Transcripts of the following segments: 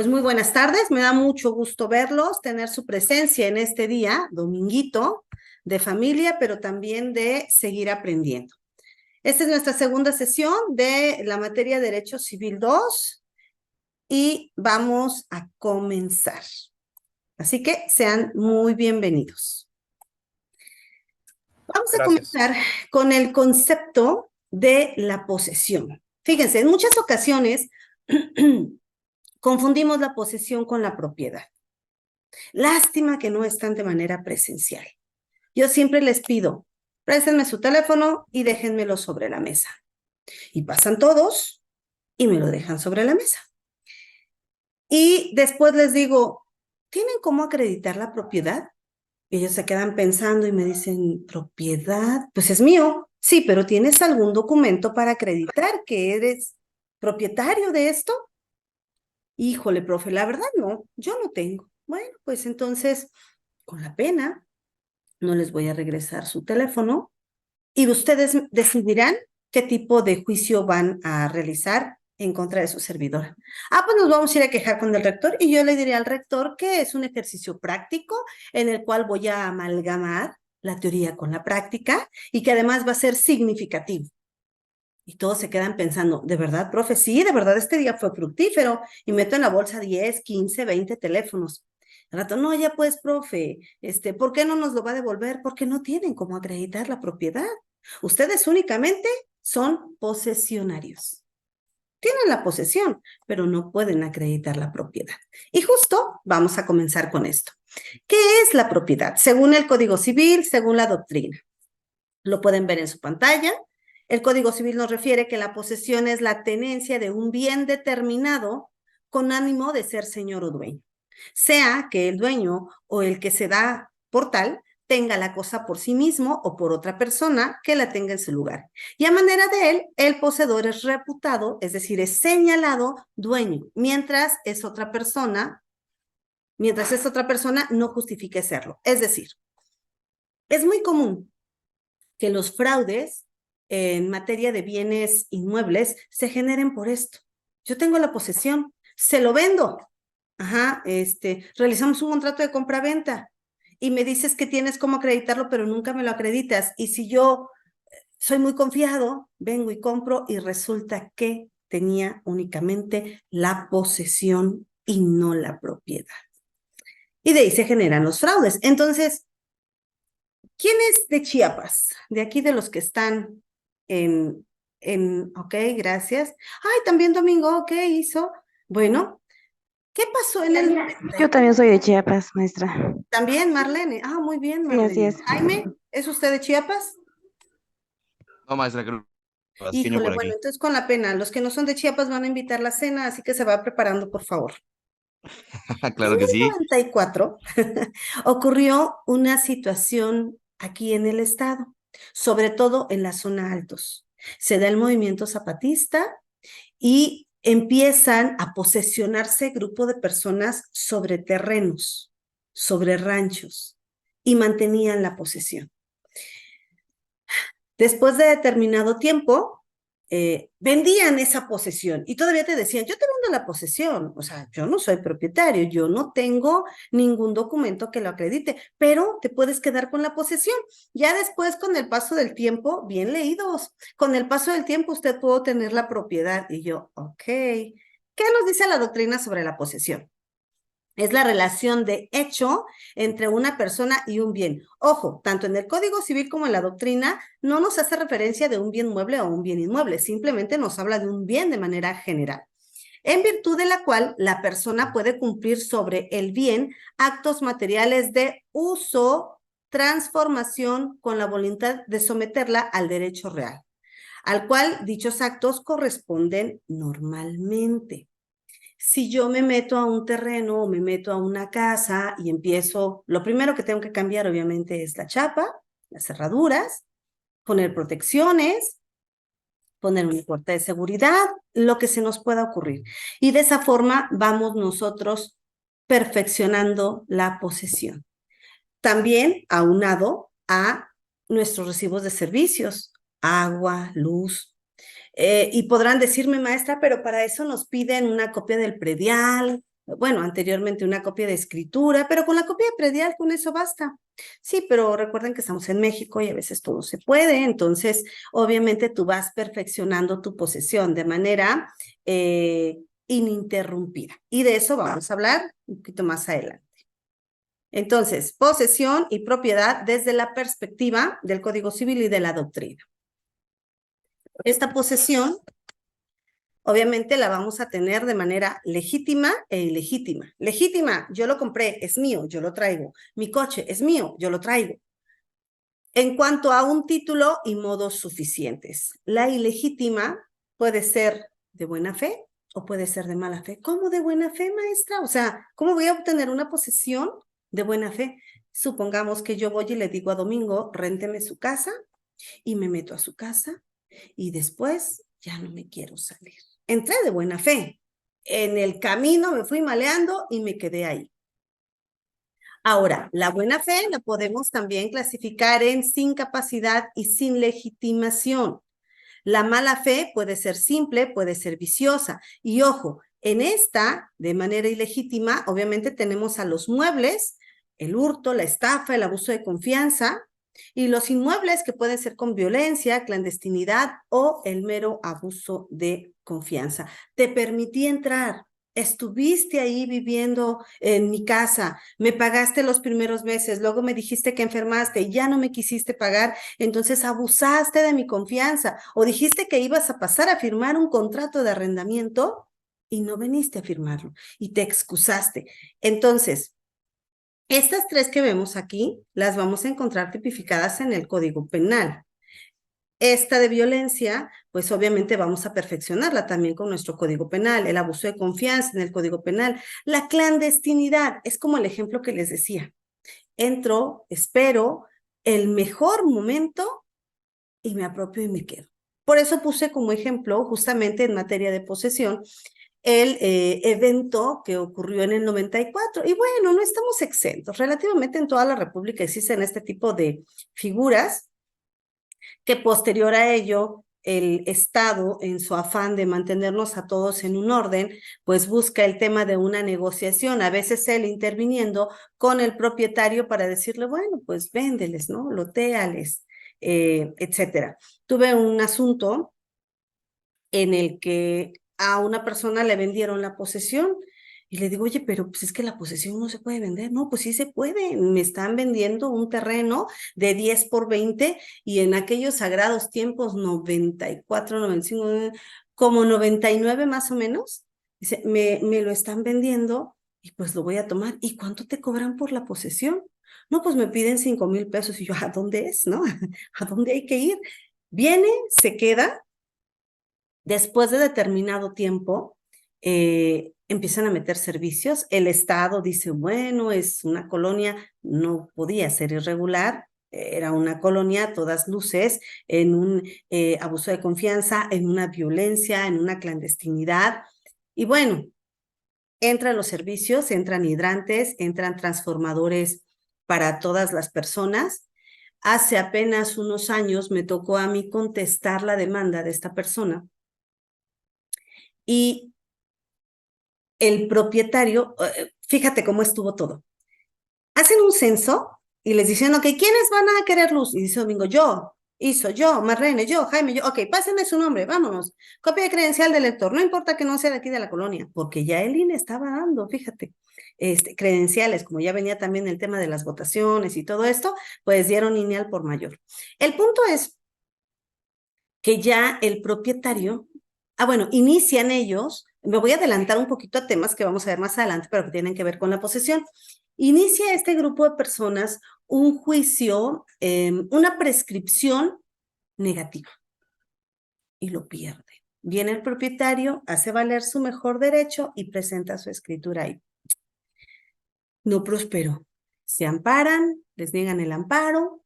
Pues muy buenas tardes, me da mucho gusto verlos, tener su presencia en este día, dominguito, de familia, pero también de seguir aprendiendo. Esta es nuestra segunda sesión de la materia Derecho Civil 2 y vamos a comenzar. Así que sean muy bienvenidos. Vamos a Gracias. comenzar con el concepto de la posesión. Fíjense, en muchas ocasiones confundimos la posesión con la propiedad. Lástima que no están de manera presencial. Yo siempre les pido, préstenme su teléfono y déjenmelo sobre la mesa. Y pasan todos y me lo dejan sobre la mesa. Y después les digo, ¿tienen cómo acreditar la propiedad? Y ellos se quedan pensando y me dicen, ¿propiedad? Pues es mío. Sí, pero ¿tienes algún documento para acreditar que eres propietario de esto? Híjole, profe, la verdad no, yo no tengo. Bueno, pues entonces, con la pena, no les voy a regresar su teléfono y ustedes decidirán qué tipo de juicio van a realizar en contra de su servidora. Pues nos vamos a ir a quejar con el rector y yo le diré al rector que es un ejercicio práctico en el cual voy a amalgamar la teoría con la práctica y que además va a ser significativo. Y todos se quedan pensando, ¿de verdad, profe? Sí, de verdad este día fue fructífero. Y meto en la bolsa 10, 15, 20 teléfonos. Al rato, no, ya pues, profe, ¿por qué no nos lo va a devolver? Porque no tienen cómo acreditar la propiedad. Ustedes únicamente son posesionarios. Tienen la posesión, pero no pueden acreditar la propiedad. Y justo vamos a comenzar con esto. ¿Qué es la propiedad? Según el Código Civil, según la doctrina. Lo pueden ver en su pantalla. El Código Civil nos refiere que la posesión es la tenencia de un bien determinado con ánimo de ser señor o dueño. Sea que el dueño o el que se da por tal tenga la cosa por sí mismo o por otra persona que la tenga en su lugar. Y a manera de él, el poseedor es reputado, es decir, es señalado dueño, mientras es otra persona no justifique serlo. Es decir, es muy común que los fraudes en materia de bienes inmuebles se generen por esto. Yo tengo la posesión, se lo vendo. Realizamos un contrato de compra-venta y me dices que tienes cómo acreditarlo, pero nunca me lo acreditas. Y si yo soy muy confiado, vengo y compro y resulta que tenía únicamente la posesión y no la propiedad. Y de ahí se generan los fraudes. Entonces, ¿quién es de Chiapas? De aquí de los que están ok, gracias. Ay, también Domingo, ¿qué hizo? Bueno, ¿qué pasó en el Yo también soy de Chiapas, maestra. También Marlene. Muy bien, Sí, así Marlene. es. Jaime, ¿es usted de Chiapas? No, maestra, creo que tabasqueño Híjole, por bueno, aquí. entonces con la pena, los que no son de Chiapas van a invitar la cena, así que se va preparando, por favor. En Claro que el sí. 94 ocurrió una situación aquí en el estado, sobre todo en la zona altos. Se da el movimiento zapatista y empiezan a posesionarse grupo de personas sobre terrenos, sobre ranchos, y mantenían la posesión. Después de determinado tiempo, vendían esa posesión y todavía te decían, yo te vendo la posesión, o sea, yo no soy propietario, yo no tengo ningún documento que lo acredite, pero te puedes quedar con la posesión. Ya después, con el paso del tiempo, bien leídos, con el paso del tiempo usted puede tener la propiedad. Y yo, ok, ¿qué nos dice la doctrina sobre la posesión? Es la relación de hecho entre una persona y un bien. Ojo, tanto en el Código Civil como en la doctrina no nos hace referencia de un bien mueble o un bien inmueble, simplemente nos habla de un bien de manera general, en virtud de la cual la persona puede cumplir sobre el bien actos materiales de uso, transformación con la voluntad de someterla al derecho real, al cual dichos actos corresponden normalmente. Si yo me meto a un terreno o me meto a una casa y empiezo, lo primero que tengo que cambiar obviamente es la chapa, las cerraduras, poner protecciones, poner una puerta de seguridad, lo que se nos pueda ocurrir. Y de esa forma vamos nosotros perfeccionando la posesión. También aunado a nuestros recibos de servicios, agua, luz, y podrán decirme, maestra, pero para eso nos piden una copia del predial, bueno, anteriormente una copia de escritura, pero con la copia de predial, con eso basta. Sí, pero recuerden que estamos en México y a veces todo se puede, entonces obviamente tú vas perfeccionando tu posesión de manera ininterrumpida. Y de eso vamos a hablar un poquito más adelante. Entonces, posesión y propiedad desde la perspectiva del Código Civil y de la doctrina. Esta posesión obviamente la vamos a tener de manera legítima e ilegítima. Legítima, yo lo compré, es mío, yo lo traigo. Mi coche es mío, yo lo traigo. En cuanto a un título y modos suficientes, la ilegítima puede ser de buena fe o puede ser de mala fe. ¿Cómo de buena fe, maestra? O sea, ¿cómo voy a obtener una posesión de buena fe? Supongamos que yo voy y le digo a Domingo, rénteme su casa, y me meto a su casa y después ya no me quiero salir. Entré de buena fe. En el camino me fui maleando y me quedé ahí. Ahora, la buena fe la podemos también clasificar en sin capacidad y sin legitimación. La mala fe puede ser simple, puede ser viciosa. Y ojo, en esta, de manera ilegítima, obviamente tenemos a los muebles, el hurto, la estafa, el abuso de confianza, y los inmuebles que pueden ser con violencia, clandestinidad o el mero abuso de confianza. Te permití entrar, estuviste ahí viviendo en mi casa, me pagaste los primeros meses, luego me dijiste que enfermaste y ya no me quisiste pagar, entonces abusaste de mi confianza o dijiste que ibas a pasar a firmar un contrato de arrendamiento y no viniste a firmarlo y te excusaste. Entonces, estas tres que vemos aquí las vamos a encontrar tipificadas en el Código Penal. Esta de violencia, pues obviamente vamos a perfeccionarla también con nuestro Código Penal, el abuso de confianza en el Código Penal, la clandestinidad, es como el ejemplo que les decía. Entro, espero el mejor momento y me apropio y me quedo. Por eso puse como ejemplo, justamente en materia de posesión, el evento que ocurrió en el 94. Y bueno, no estamos exentos. Relativamente en toda la República existen este tipo de figuras que posterior a ello, el Estado, en su afán de mantenernos a todos en un orden, pues busca el tema de una negociación, a veces él interviniendo con el propietario para decirle, bueno, pues véndeles, ¿no? Lotéales, etcétera. Tuve un asunto en el que a una persona le vendieron la posesión y le digo, oye, pero pues es que la posesión no se puede vender. No, pues sí se puede. Me están vendiendo un terreno de 10 por 20 y en aquellos sagrados tiempos 94, 95, como 99 más o menos, dice, me lo están vendiendo y pues lo voy a tomar. ¿Y cuánto te cobran por la posesión? No, pues me piden 5,000 pesos y yo, ¿a dónde es? ¿No? ¿A dónde hay que ir? Viene, se queda. Después de determinado tiempo, empiezan a meter servicios. El Estado dice, bueno, es una colonia, no podía ser irregular, era una colonia a todas luces, en un abuso de confianza, en una violencia, en una clandestinidad. Y bueno, entran los servicios, entran hidrantes, entran transformadores para todas las personas. Hace apenas unos años me tocó a mí contestar la demanda de esta persona y el propietario, fíjate cómo estuvo todo. Hacen un censo y les dicen, ok, ¿quiénes van a querer luz? Y dice Domingo, yo, Marlene, yo, Jaime, yo, ok, pásenme su nombre, vámonos. Copia de credencial del lector, no importa que no sea de aquí de la colonia, porque ya el INE estaba dando, fíjate, credenciales, como ya venía también el tema de las votaciones y todo esto, pues dieron INE al por mayor. El punto es que ya el propietario, bueno, inician ellos, me voy a adelantar un poquito a temas que vamos a ver más adelante, pero que tienen que ver con la posesión. Inicia este grupo de personas un juicio, una prescripción negativa y lo pierde. Viene el propietario, hace valer su mejor derecho y presenta su escritura ahí. No prosperó. Se amparan, les niegan el amparo,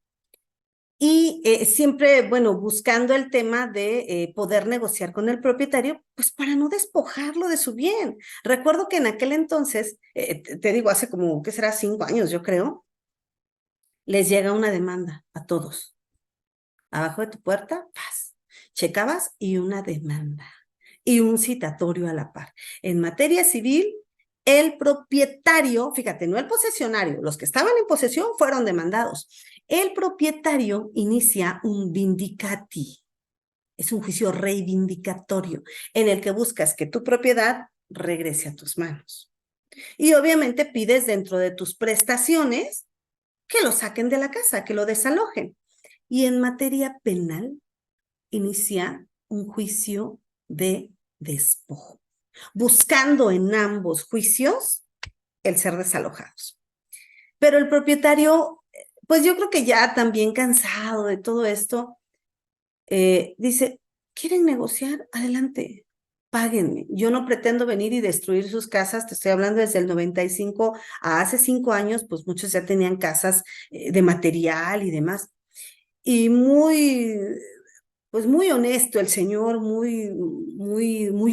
y siempre, bueno, buscando el tema de poder negociar con el propietario, pues para no despojarlo de su bien. Recuerdo que en aquel entonces, te digo, hace como, ¿qué será? 5 años, yo creo, les llega una demanda a todos. Abajo de tu puerta, paz. Checabas y una demanda. Y un citatorio a la par. En materia civil, El propietario, fíjate, no el posesionario, los que estaban en posesión fueron demandados. El propietario inicia un vindicati, es un juicio reivindicatorio en el que buscas que tu propiedad regrese a tus manos. Y obviamente pides dentro de tus prestaciones que lo saquen de la casa, que lo desalojen. Y en materia penal inicia un juicio de despojo, buscando en ambos juicios el ser desalojados. Pero el propietario, pues yo creo que ya también cansado de todo esto, dice, ¿quieren negociar? Adelante, páguenme. Yo no pretendo venir y destruir sus casas, te estoy hablando desde el 95 a hace 5 años, pues muchos ya tenían casas de material y demás. Y pues muy honesto el señor, muy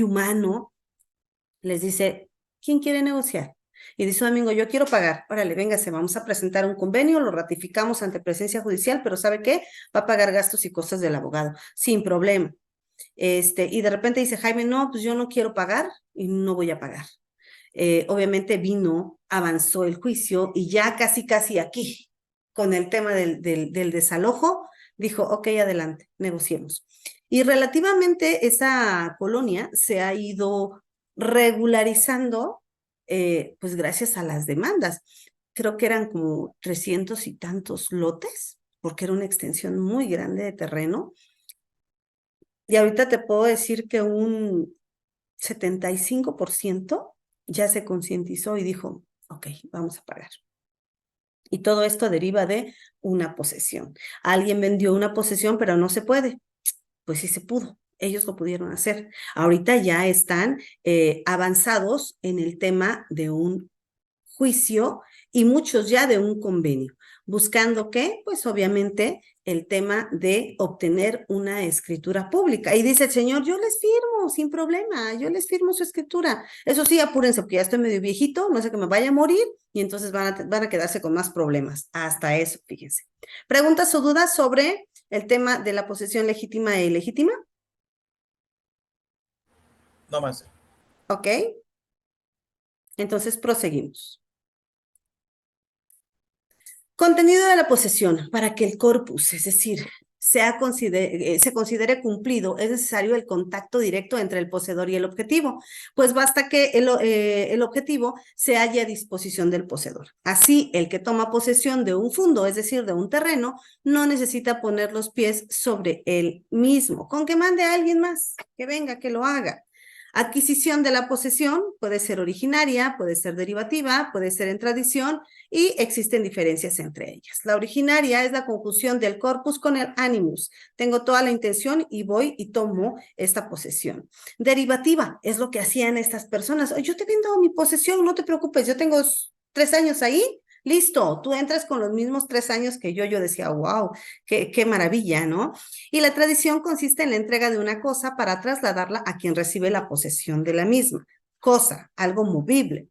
humano, les dice, ¿quién quiere negociar? Y dice Domingo, yo quiero pagar. Órale, véngase, vamos a presentar un convenio, lo ratificamos ante presencia judicial, pero ¿sabe qué? Va a pagar gastos y costos del abogado, sin problema. Y de repente dice Jaime, no, pues yo no quiero pagar y no voy a pagar. Obviamente avanzó el juicio y ya casi aquí, con el tema del desalojo, dijo, ok, adelante, negociemos. Y relativamente esa colonia se ha ido regularizando, pues gracias a las demandas. Creo que eran como 300 y tantos lotes, porque era una extensión muy grande de terreno. Y ahorita te puedo decir que un 75% ya se concientizó y dijo, ok, vamos a pagar. Y todo esto deriva de una posesión. Alguien vendió una posesión, pero no se puede. Pues sí se pudo. Ellos lo pudieron hacer. Ahorita ya están avanzados en el tema de un juicio y muchos ya de un convenio. ¿Buscando qué? Pues obviamente el tema de obtener una escritura pública. Y dice el señor, yo les firmo sin problema, yo les firmo su escritura. Eso sí, apúrense porque ya estoy medio viejito, no sé que me vaya a morir y entonces van a quedarse con más problemas. Hasta eso, fíjense. ¿Preguntas o dudas sobre el tema de la posesión legítima e ilegítima? No más. Ok. Entonces proseguimos. Contenido de la posesión. Para que el corpus, es decir, se considere cumplido, es necesario el contacto directo entre el poseedor y el objetivo, pues basta que el objetivo se halle a disposición del poseedor. Así, el que toma posesión de un fundo, es decir, de un terreno, no necesita poner los pies sobre él mismo, con que mande a alguien más, que venga, que lo haga. Adquisición de la posesión puede ser originaria, puede ser derivativa, puede ser en tradición y existen diferencias entre ellas. La originaria es la conjunción del corpus con el animus. Tengo toda la intención y voy y tomo esta posesión. Derivativa es lo que hacían estas personas. Yo te vendo mi posesión, no te preocupes, yo tengo 3 años ahí. Listo, tú entras con los mismos 3 años que yo decía, wow, qué maravilla, ¿no? Y la tradición consiste en la entrega de una cosa para trasladarla a quien recibe la posesión de la misma. Cosa, algo movible.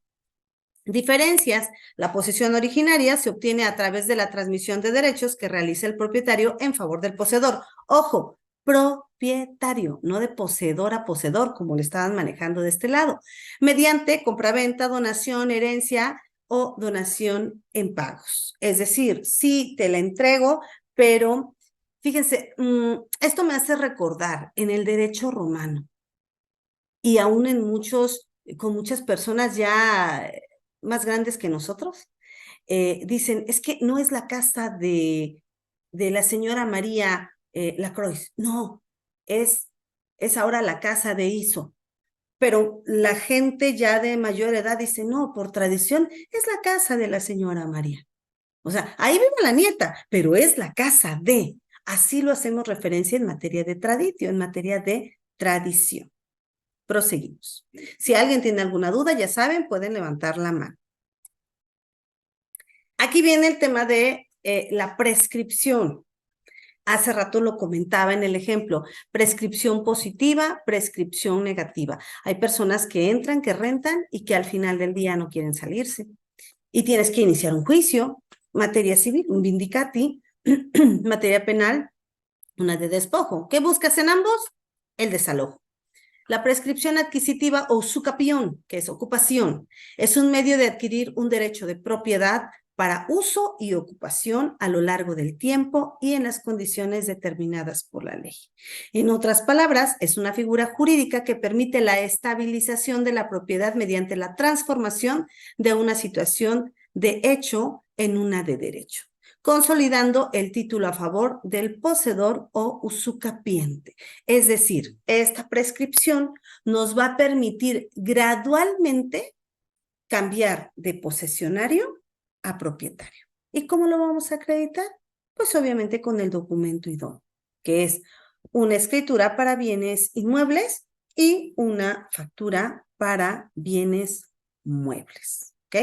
Diferencias. La posesión originaria se obtiene a través de la transmisión de derechos que realiza el propietario en favor del poseedor. Ojo, propietario, no de poseedor a poseedor, como lo estaban manejando de este lado. Mediante compraventa, donación, herencia o donación en pagos. Es decir, sí te la entrego, pero fíjense, esto me hace recordar en el derecho romano y aún con muchas personas ya más grandes que nosotros, dicen, es que no es la casa de la señora María Lacroix, no, es ahora la casa de Iso. Pero la gente ya de mayor edad dice, no, por tradición es la casa de la señora María. O sea, ahí vive la nieta, pero es la casa de. Así lo hacemos referencia en materia de tradición, en materia de tradición. Proseguimos. Si alguien tiene alguna duda, ya saben, pueden levantar la mano. Aquí viene el tema de la prescripción. Hace rato lo comentaba en el ejemplo, prescripción positiva, prescripción negativa. Hay personas que entran, que rentan y que al final del día no quieren salirse. Y tienes que iniciar un juicio, materia civil, un vindicati, materia penal, una de despojo. ¿Qué buscas en ambos? El desalojo. La prescripción adquisitiva o usucapión, que es ocupación, es un medio de adquirir un derecho de propiedad para uso y ocupación a lo largo del tiempo y en las condiciones determinadas por la ley. En otras palabras, es una figura jurídica que permite la estabilización de la propiedad mediante la transformación de una situación de hecho en una de derecho, consolidando el título a favor del poseedor o usucapiente. Es decir, esta prescripción nos va a permitir gradualmente cambiar de posesionario a propietario. ¿Y cómo lo vamos a acreditar? Pues obviamente con el documento idóneo, que es una escritura para bienes inmuebles y una factura para bienes muebles. ¿Ok?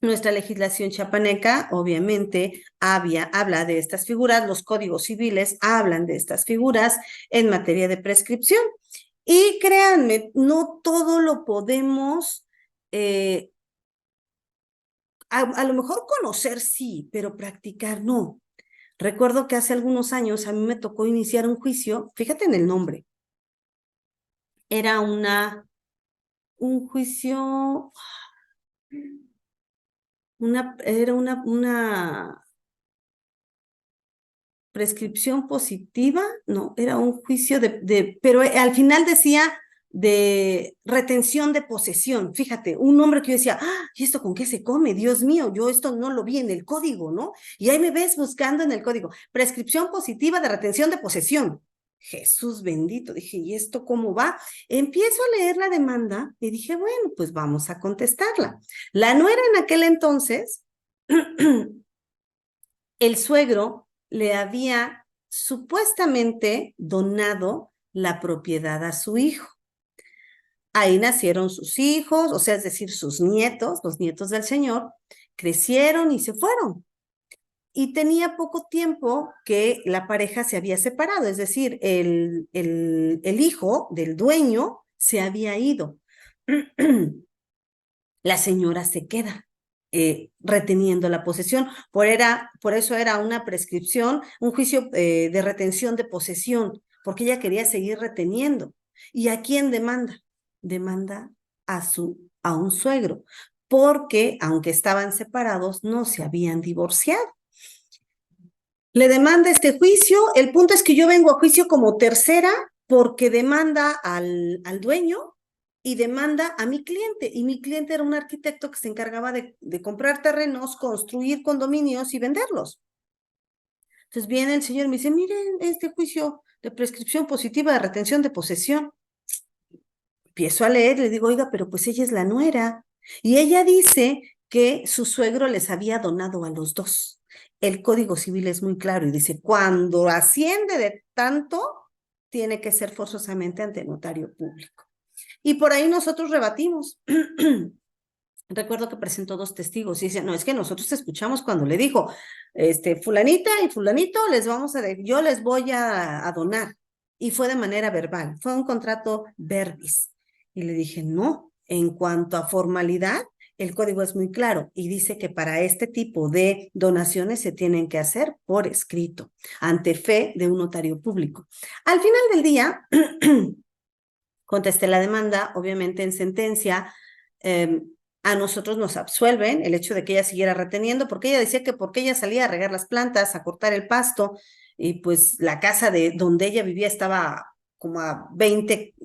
Nuestra legislación chiapaneca, obviamente, habla de estas figuras, los códigos civiles hablan de estas figuras en materia de prescripción. Y créanme, no todo lo podemos, a lo mejor conocer sí, pero practicar no. Recuerdo que hace algunos años a mí me tocó iniciar un juicio, fíjate en el nombre, era un juicio, era una prescripción positiva, no, era un juicio pero al final decía de retención de posesión. Fíjate, un nombre que yo decía, ¿y esto con qué se come? Dios mío, yo esto no lo vi en el código, ¿no? Y ahí me ves buscando en el código, prescripción positiva de retención de posesión. Jesús bendito, dije, ¿y esto cómo va? Empiezo a leer la demanda y dije, bueno, pues vamos a contestarla. La nuera en aquel entonces, el suegro le había supuestamente donado la propiedad a su hijo. Ahí nacieron sus hijos, o sea, es decir, sus nietos, los nietos del señor, crecieron y se fueron. Y tenía poco tiempo que la pareja se había separado, es decir, el hijo del dueño se había ido. La señora se queda reteniendo la posesión. Por eso era una prescripción, un juicio de retención de posesión, porque ella quería seguir reteniendo. ¿Y a quién demanda? Demanda a un suegro, porque aunque estaban separados, no se habían divorciado. Le demanda este juicio. El punto es que yo vengo a juicio como tercera porque demanda al dueño y demanda a mi cliente. Y mi cliente era un arquitecto que se encargaba de comprar terrenos, construir condominios y venderlos. Entonces viene el señor y me dice, miren, este juicio de prescripción positiva de retención de posesión. Empiezo a leer, le digo, oiga, pero pues ella es la nuera. Y ella dice que su suegro les había donado a los dos. El Código Civil es muy claro y dice, cuando asciende de tanto, tiene que ser forzosamente ante notario público. Y por ahí nosotros rebatimos. Recuerdo que presentó 2 testigos y dice, no, es que nosotros escuchamos cuando le dijo, fulanita y fulanito, yo les voy a donar. Y fue de manera verbal, fue un contrato verbis. Y le dije, no, en cuanto a formalidad, el código es muy claro y dice que para este tipo de donaciones se tienen que hacer por escrito, ante fe de un notario público. Al final del día, contesté la demanda, obviamente en sentencia, a nosotros nos absuelven el hecho de que ella siguiera reteniendo, porque ella decía que porque ella salía a regar las plantas, a cortar el pasto, y pues la casa de donde ella vivía estaba como a 20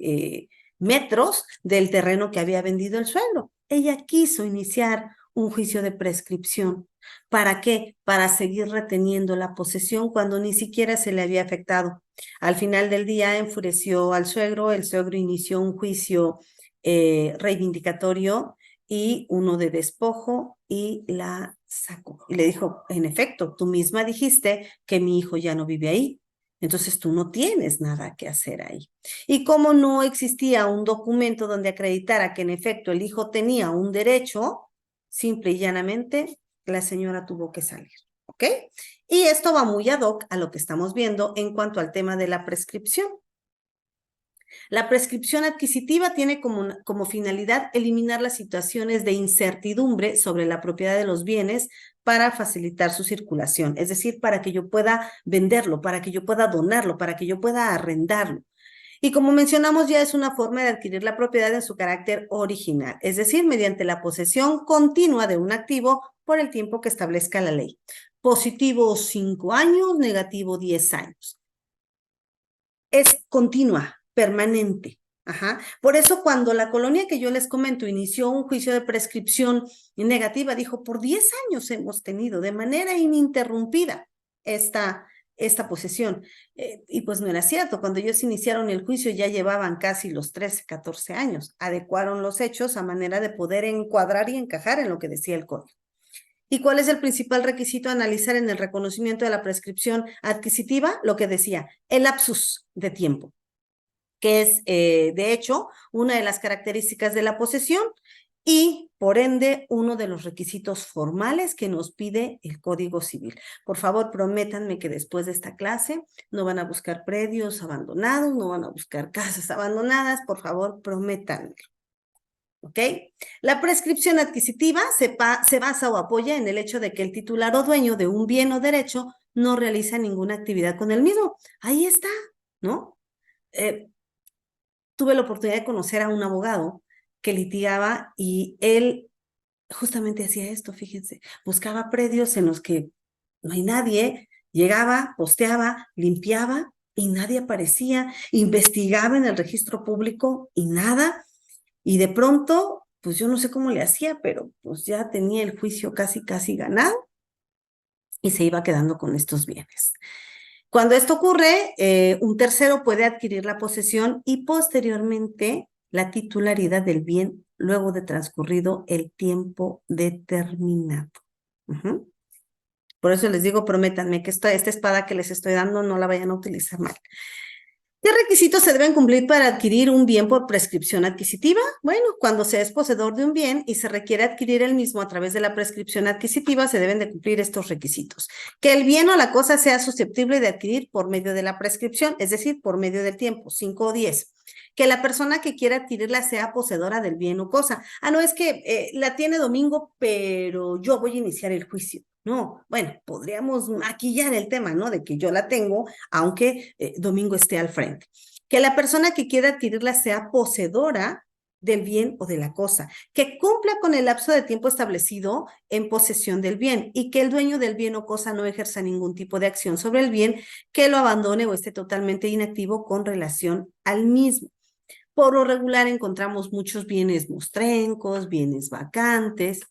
metros del terreno que había vendido el suegro. Ella quiso iniciar un juicio de prescripción. ¿Para qué? Para seguir reteniendo la posesión cuando ni siquiera se le había afectado. Al final del día enfureció al suegro, el suegro inició un juicio reivindicatorio y uno de despojo y la sacó. Y le dijo, en efecto, tú misma dijiste que mi hijo ya no vive ahí, entonces tú no tienes nada que hacer ahí. Y como no existía un documento donde acreditara que en efecto el hijo tenía un derecho, simple y llanamente la señora tuvo que salir, ¿ok? Y esto va muy ad hoc a lo que estamos viendo en cuanto al tema de la prescripción. La prescripción adquisitiva tiene como finalidad eliminar las situaciones de incertidumbre sobre la propiedad de los bienes para facilitar su circulación, es decir, para que yo pueda venderlo, para que yo pueda donarlo, para que yo pueda arrendarlo. Y como mencionamos ya, es una forma de adquirir la propiedad en su carácter original, es decir, mediante la posesión continua de un activo por el tiempo que establezca la ley. Positivo 5 años, negativo 10 años. Es continua, permanente. Ajá. Por eso cuando la colonia que yo les comento inició un juicio de prescripción negativa, dijo, por 10 años hemos tenido de manera ininterrumpida esta posesión. Y pues no era cierto, cuando ellos iniciaron el juicio ya llevaban casi los 13, 14 años, adecuaron los hechos a manera de poder encuadrar y encajar en lo que decía el código. ¿Y cuál es el principal requisito a analizar en el reconocimiento de la prescripción adquisitiva? Lo que decía, el lapsus de tiempo, que es, de hecho, una de las características de la posesión y, por ende, uno de los requisitos formales que nos pide el Código Civil. Por favor, prométanme que después de esta clase no van a buscar predios abandonados, no van a buscar casas abandonadas, por favor, prométanme. ¿Ok? La prescripción adquisitiva se basa o apoya en el hecho de que el titular o dueño de un bien o derecho no realiza ninguna actividad con el mismo. Ahí está, ¿no? Tuve la oportunidad de conocer a un abogado que litigaba y él justamente hacía esto, fíjense, buscaba predios en los que no hay nadie, llegaba, posteaba, limpiaba y nadie aparecía, investigaba en el registro público y nada, y de pronto, pues yo no sé cómo le hacía, pero pues ya tenía el juicio casi ganado y se iba quedando con estos bienes. Cuando esto ocurre, un tercero puede adquirir la posesión y posteriormente la titularidad del bien luego de transcurrido el tiempo determinado. Por eso les digo, prométanme que esta espada que les estoy dando no la vayan a utilizar mal. ¿Qué requisitos se deben cumplir para adquirir un bien por prescripción adquisitiva? Bueno, cuando se es poseedor de un bien y se requiere adquirir el mismo a través de la prescripción adquisitiva, se deben de cumplir estos requisitos. Que el bien o la cosa sea susceptible de adquirir por medio de la prescripción, es decir, por medio del tiempo, 5 o 10. Que la persona que quiera adquirirla sea poseedora del bien o cosa. No, es que la tiene Domingo, pero yo voy a iniciar el juicio. No, bueno, podríamos maquillar el tema, ¿no? De que yo la tengo, aunque Domingo esté al frente. Que la persona que quiera adquirirla sea poseedora del bien o de la cosa, que cumpla con el lapso de tiempo establecido en posesión del bien y que el dueño del bien o cosa no ejerza ningún tipo de acción sobre el bien, que lo abandone o esté totalmente inactivo con relación al mismo. Por lo regular encontramos muchos bienes mostrencos, bienes vacantes,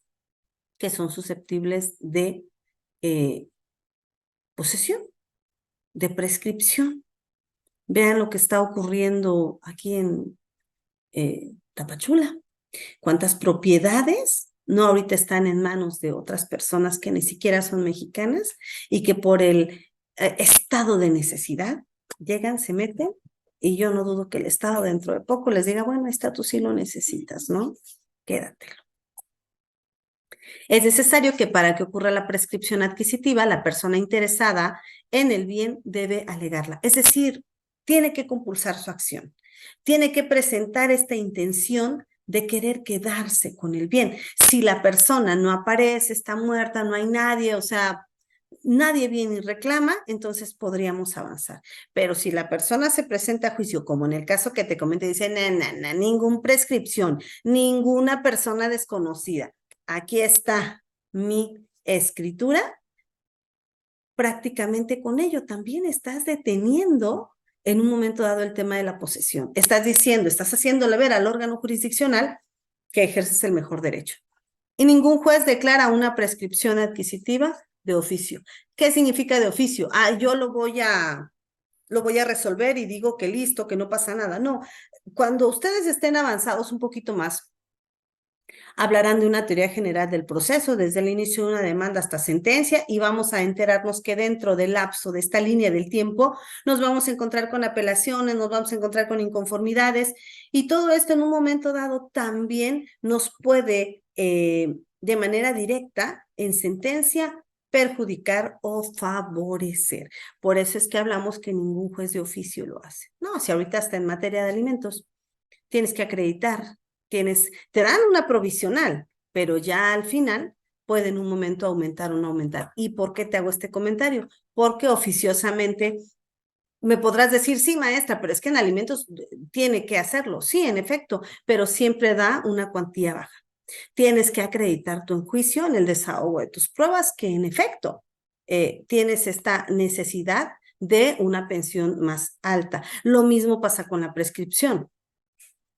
que son susceptibles de posesión, de prescripción. Vean lo que está ocurriendo aquí en Tapachula. ¿Cuántas propiedades no ahorita están en manos de otras personas que ni siquiera son mexicanas y que por el estado de necesidad llegan, se meten? Y yo no dudo que el Estado dentro de poco les diga, bueno, esta tú sí lo necesitas, ¿no? Quédatelo. Es necesario que para que ocurra la prescripción adquisitiva, la persona interesada en el bien debe alegarla. Es decir, tiene que compulsar su acción. Tiene que presentar esta intención de querer quedarse con el bien. Si la persona no aparece, está muerta, no hay nadie, o sea, nadie viene y reclama, entonces podríamos avanzar. Pero si la persona se presenta a juicio, como en el caso que te comenté, dice, ninguna prescripción, ninguna persona desconocida, aquí está mi escritura, prácticamente con ello también estás deteniendo en un momento dado el tema de la posesión. Estás diciendo, estás haciéndole ver al órgano jurisdiccional que ejerces el mejor derecho. Y ningún juez declara una prescripción adquisitiva de oficio. ¿Qué significa de oficio? Yo lo voy a resolver y digo que listo, que no pasa nada. No, cuando ustedes estén avanzados un poquito más, hablarán de una teoría general del proceso, desde el inicio de una demanda hasta sentencia, y vamos a enterarnos que dentro del lapso de esta línea del tiempo nos vamos a encontrar con apelaciones, nos vamos a encontrar con inconformidades, y todo esto en un momento dado también nos puede, de manera directa, en sentencia, perjudicar o favorecer. Por eso es que hablamos que ningún juez de oficio lo hace. No, si ahorita está en materia de alimentos, tienes que acreditar, te dan una provisional, pero ya al final puede en un momento aumentar o no aumentar. ¿Y por qué te hago este comentario? Porque oficiosamente Me podrás decir, sí, maestra, pero es que en alimentos tiene que hacerlo. Sí, en efecto, pero siempre da una cuantía baja. Tienes que acreditar tu enjuicio en el desahogo de tus pruebas que en efecto tienes esta necesidad de una pensión más alta. Lo mismo pasa con la prescripción.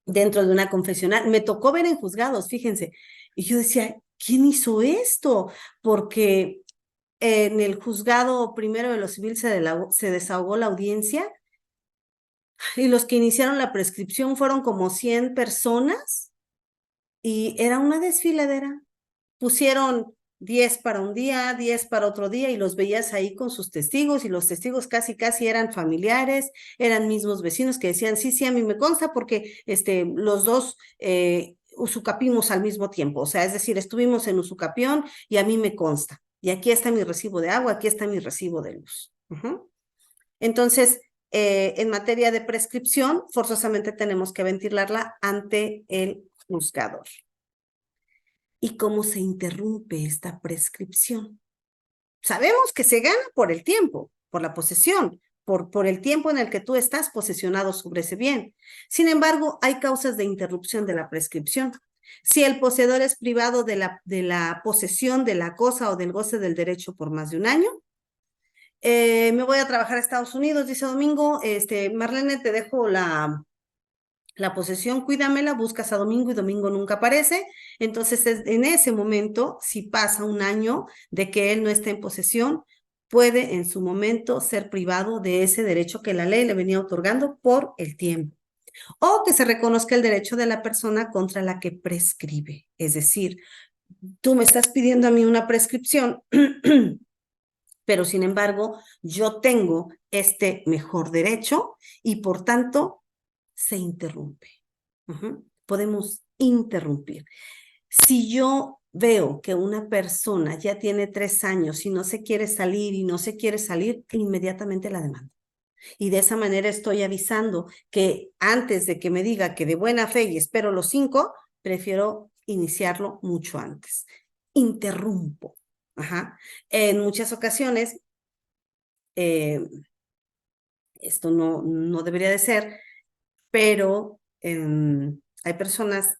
Dentro de una confesional, me tocó ver en juzgados, fíjense, y yo decía, ¿quién hizo esto? Porque en el juzgado primero de lo civil se desahogó la audiencia y los que iniciaron la prescripción fueron como 100 personas y era una desfiladera. Pusieron 10 para un día, 10 para otro día y los veías ahí con sus testigos y los testigos casi eran familiares, eran mismos vecinos que decían, sí, sí, a mí me consta porque los dos usucapimos al mismo tiempo, o sea, es decir, estuvimos en usucapión y a mí me consta. Y aquí está mi recibo de agua, aquí está mi recibo de luz. Entonces, en materia de prescripción, forzosamente tenemos que ventilarla ante el juzgador. ¿Y cómo se interrumpe esta prescripción? Sabemos que se gana por el tiempo, por la posesión, por el tiempo en el que tú estás posesionado sobre ese bien. Sin embargo, hay causas de interrupción de la prescripción. Si el poseedor es privado de la posesión de la cosa o del goce del derecho por más de un año, me voy a trabajar a Estados Unidos, dice Domingo, Marlene, te dejo la posesión, cuídamela, buscas a Domingo y Domingo nunca aparece. Entonces, en ese momento, si pasa un año de que él no está en posesión, puede en su momento ser privado de ese derecho que la ley le venía otorgando por el tiempo. O que se reconozca el derecho de la persona contra la que prescribe. Es decir, tú me estás pidiendo a mí una prescripción, pero sin embargo, yo tengo este mejor derecho y por tanto se interrumpe. Podemos interrumpir. Si yo veo que una persona ya tiene 3 años y no se quiere salir inmediatamente la demando. Y de esa manera estoy avisando que antes de que me diga que de buena fe y espero los 5, prefiero iniciarlo mucho antes. Interrumpo. En muchas ocasiones, esto no debería de ser, pero hay personas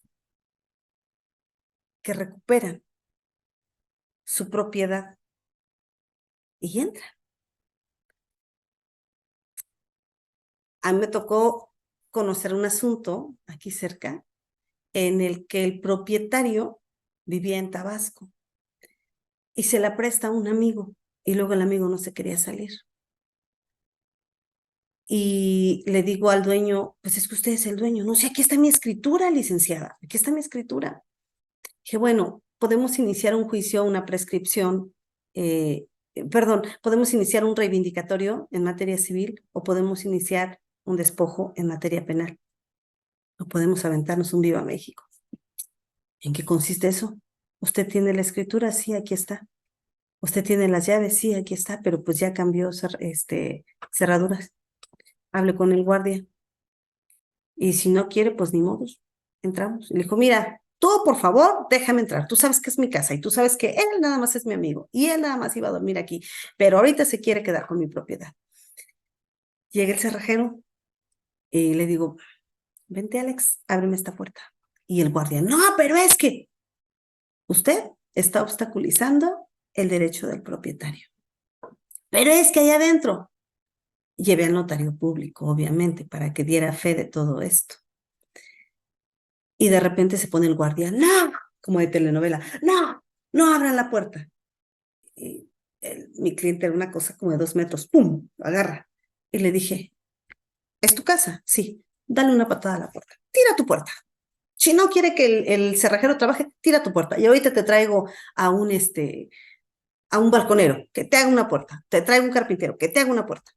que recuperan su propiedad y entran. A mí me tocó conocer un asunto aquí cerca en el que el propietario vivía en Tabasco y se la presta a un amigo y luego el amigo no se quería salir. Y le digo al dueño, pues es que usted es el dueño. No sé, aquí está mi escritura, licenciada, aquí está mi escritura. Dije, bueno, podemos iniciar un juicio, una prescripción, podemos iniciar un reivindicatorio en materia civil o podemos iniciar un despojo en materia penal. No podemos aventarnos un viva México. ¿En qué consiste eso? ¿Usted tiene la escritura? Sí, aquí está. ¿Usted tiene las llaves? Sí, aquí está, pero pues ya cambió cerraduras. Hable con el guardia. Y si no quiere, pues ni modos. Entramos. Y le dijo, mira, tú por favor, déjame entrar. Tú sabes que es mi casa y tú sabes que él nada más es mi amigo y él nada más iba a dormir aquí, pero ahorita se quiere quedar con mi propiedad. Llega el cerrajero y le digo, vente Alex, ábreme esta puerta. Y el guardia, no, pero es que usted está obstaculizando el derecho del propietario. Pero es que allá adentro, llevé al notario público, obviamente, para que diera fe de todo esto. Y de repente se pone el guardia, no, como de telenovela, no, no abran la puerta. Y mi cliente era una cosa como de 2 metros, ¡pum!, lo agarra. Y le dije, ¿es tu casa? Sí, dale una patada a la puerta, tira tu puerta. Si no quiere que el cerrajero trabaje, tira tu puerta. Y ahorita te traigo a un balconero que te haga una puerta, te traigo un carpintero que te haga una puerta.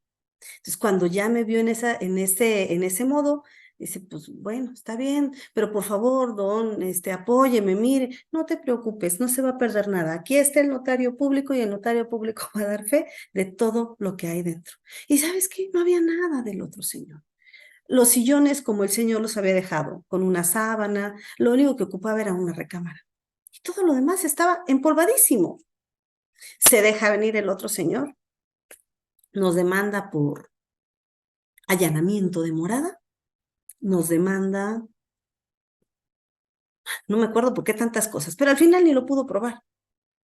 Entonces, cuando ya me vio en ese modo, dice, pues bueno, está bien, pero por favor, don, apóyeme, mire, no te preocupes, no se va a perder nada. Aquí está el notario público y el notario público va a dar fe de todo lo que hay dentro. Y ¿sabes qué? No había nada del otro señor. Los sillones, como el señor los había dejado, con una sábana, lo único que ocupaba era una recámara. Y todo lo demás estaba empolvadísimo. Se deja venir el otro señor, nos demanda por allanamiento de morada, nos demanda, no me acuerdo por qué tantas cosas, pero al final ni lo pudo probar.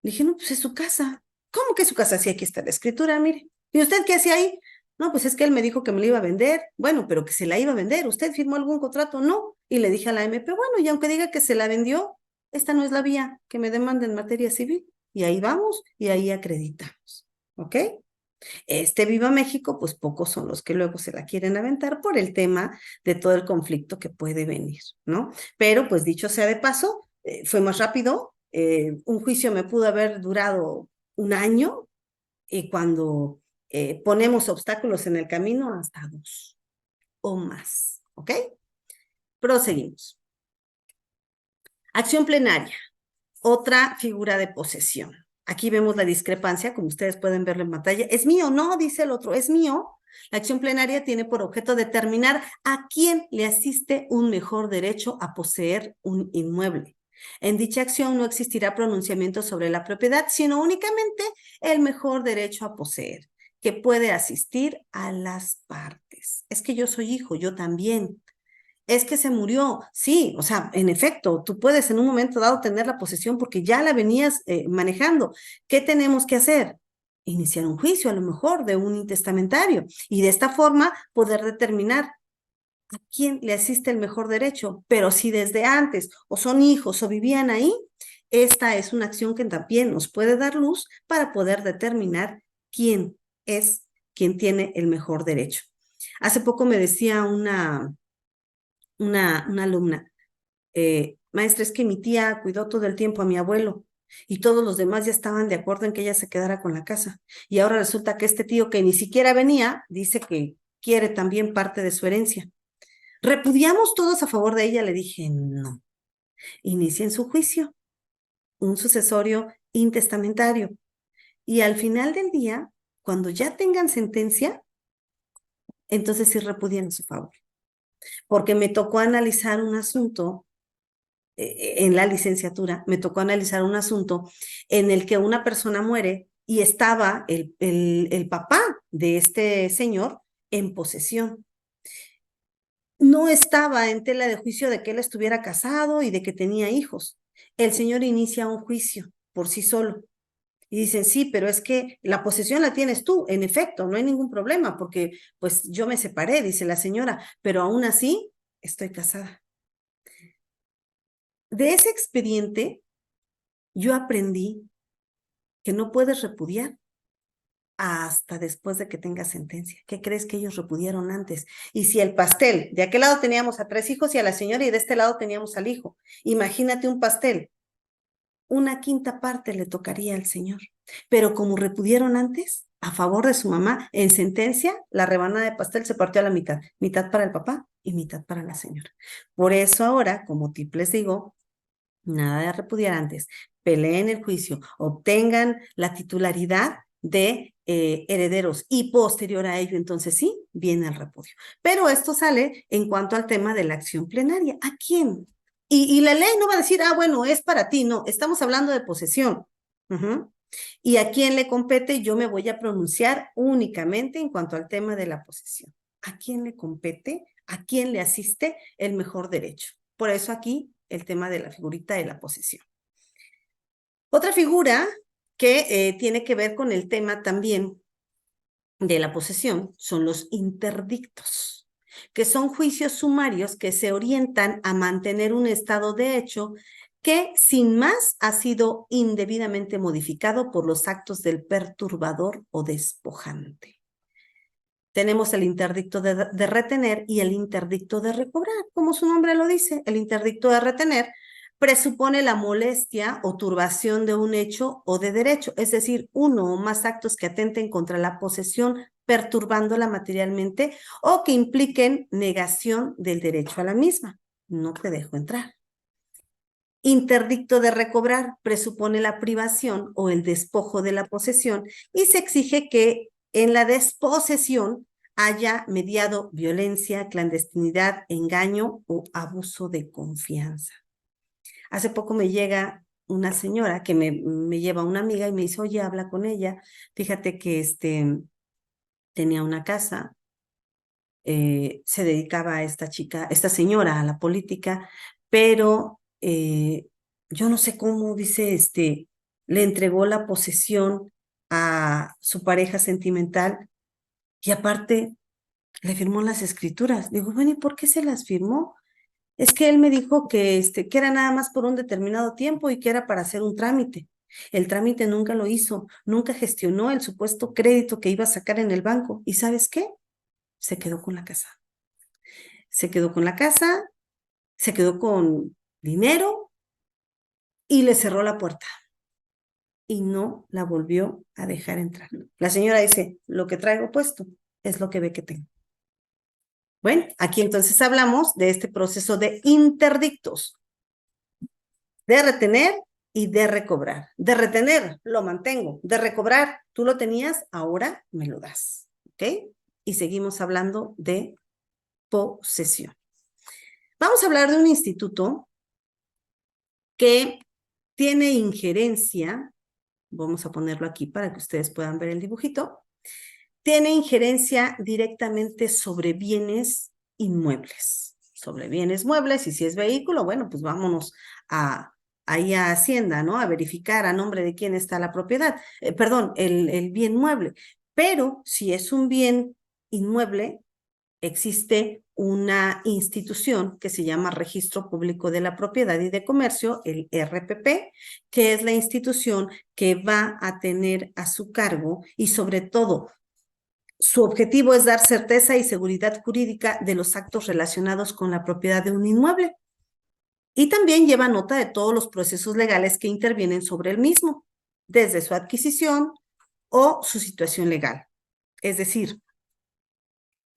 Le dije, no, pues es su casa. ¿Cómo que es su casa? Sí, aquí está la escritura, mire. ¿Y usted qué hacía ahí? No, pues es que él me dijo que me la iba a vender. Bueno, pero que se la iba a vender. ¿Usted firmó algún contrato? No. Y le dije a la MP, bueno, y aunque diga que se la vendió, esta no es la vía que me demanda en materia civil. Y ahí vamos y ahí acreditamos. ¿Ok? Viva México, pues pocos son los que luego se la quieren aventar por el tema de todo el conflicto que puede venir, ¿no? Pero pues dicho sea de paso, fue más rápido. Un juicio me pudo haber durado un año y cuando ponemos obstáculos en el camino, hasta 2 o más, ¿ok? Proseguimos. Acción plenaria, otra figura de posesión. Aquí vemos la discrepancia, como ustedes pueden verlo en pantalla. Es mío, no, dice el otro, es mío. La acción plenaria tiene por objeto determinar a quién le asiste un mejor derecho a poseer un inmueble. En dicha acción no existirá pronunciamiento sobre la propiedad, sino únicamente el mejor derecho a poseer, que puede asistir a las partes. Es que yo soy hijo, yo también. Es que se murió, sí, o sea, en efecto, tú puedes en un momento dado tener la posesión porque ya la venías manejando. ¿Qué tenemos que hacer? Iniciar un juicio, a lo mejor, de un intestamentario y de esta forma poder determinar a quién le asiste el mejor derecho. Pero si desde antes o son hijos o vivían ahí, esta es una acción que también nos puede dar luz para poder determinar quién es quien tiene el mejor derecho. Hace poco me decía una alumna, maestra, es que mi tía cuidó todo el tiempo a mi abuelo y todos los demás ya estaban de acuerdo en que ella se quedara con la casa. Y ahora resulta que este tío que ni siquiera venía, dice que quiere también parte de su herencia. ¿Repudiamos todos a favor de ella? Le dije, no. Inicien su juicio, un sucesorio intestamentario. Y al final del día, cuando ya tengan sentencia, entonces sí repudien a su favor. Porque me tocó analizar un asunto en la licenciatura, me tocó analizar un asunto en el que una persona muere y estaba el papá de este señor en posesión. No estaba en tela de juicio de que él estuviera casado y de que tenía hijos. El señor inicia un juicio por sí solo. Y dicen, sí, pero es que la posesión la tienes tú. En efecto, no hay ningún problema porque pues yo me separé, dice la señora, pero aún así estoy casada. De ese expediente yo aprendí que no puedes repudiar hasta después de que tenga sentencia. ¿Qué crees que ellos repudiaron antes? Y si el pastel, de aquel lado teníamos a 3 hijos y a la señora y de este lado teníamos al hijo. Imagínate un pastel, una quinta parte le tocaría al señor. Pero como repudieron antes, a favor de su mamá, en sentencia, la rebanada de pastel se partió a la mitad, mitad para el papá y mitad para la señora. Por eso ahora, como tip les digo, nada de repudiar antes, peleen el juicio, obtengan la titularidad de herederos y posterior a ello, entonces sí, viene el repudio. Pero esto sale en cuanto al tema de la acción plenaria. ¿A quién? Y la ley no va a decir, ah, bueno, es para ti, no, estamos hablando de posesión. Y a quién le compete, yo me voy a pronunciar únicamente en cuanto al tema de la posesión. ¿A quién le compete? ¿A quién le asiste el mejor derecho? Por eso aquí el tema de la figurita de la posesión. Otra figura que tiene que ver con el tema también de la posesión son los interdictos, que son juicios sumarios que se orientan a mantener un estado de hecho que sin más ha sido indebidamente modificado por los actos del perturbador o despojante. Tenemos el interdicto de retener y el interdicto de recobrar, como su nombre lo dice. El interdicto de retener presupone la molestia o turbación de un hecho o de derecho, es decir, uno o más actos que atenten contra la posesión perturbándola materialmente o que impliquen negación del derecho a la misma. No te dejo entrar. Interdicto de recobrar presupone la privación o el despojo de la posesión y se exige que en la desposesión haya mediado violencia, clandestinidad, engaño o abuso de confianza. Hace poco me llega una señora que me lleva una amiga y me dice, oye, habla con ella, fíjate que tenía una casa se dedicaba a esta chica, esta señora, a la política, pero yo no sé cómo, dice, le entregó la posesión a su pareja sentimental y aparte le firmó las escrituras. Digo, bueno, ¿y por qué se las firmó? Es que él me dijo que era nada más por un determinado tiempo y que era para hacer un trámite. El trámite nunca lo hizo, nunca gestionó el supuesto crédito que iba a sacar en el banco. ¿Y sabes qué? Se quedó con la casa. Se quedó con la casa, se quedó con dinero y le cerró la puerta y no la volvió a dejar entrar. La señora dice, lo que traigo puesto es lo que ve que tengo. Bueno, aquí entonces hablamos de este proceso de interdictos, de retener y de recobrar. De retener, lo mantengo. De recobrar, tú lo tenías, ahora me lo das. ¿Ok? Y seguimos hablando de posesión. Vamos a hablar de un instituto que tiene injerencia, vamos a ponerlo aquí para que ustedes puedan ver el dibujito, tiene injerencia directamente sobre bienes inmuebles, sobre bienes muebles, y si es vehículo, bueno, pues vámonos ahí a Hacienda, ¿no? A verificar a nombre de quién está la propiedad, perdón, el bien mueble. Pero si es un bien inmueble, existe una institución que se llama Registro Público de la Propiedad y de Comercio, el RPP, que es la institución que va a tener a su cargo y sobre todo su objetivo es dar certeza y seguridad jurídica de los actos relacionados con la propiedad de un inmueble. Y también lleva nota de todos los procesos legales que intervienen sobre el mismo, desde su adquisición o su situación legal. Es decir,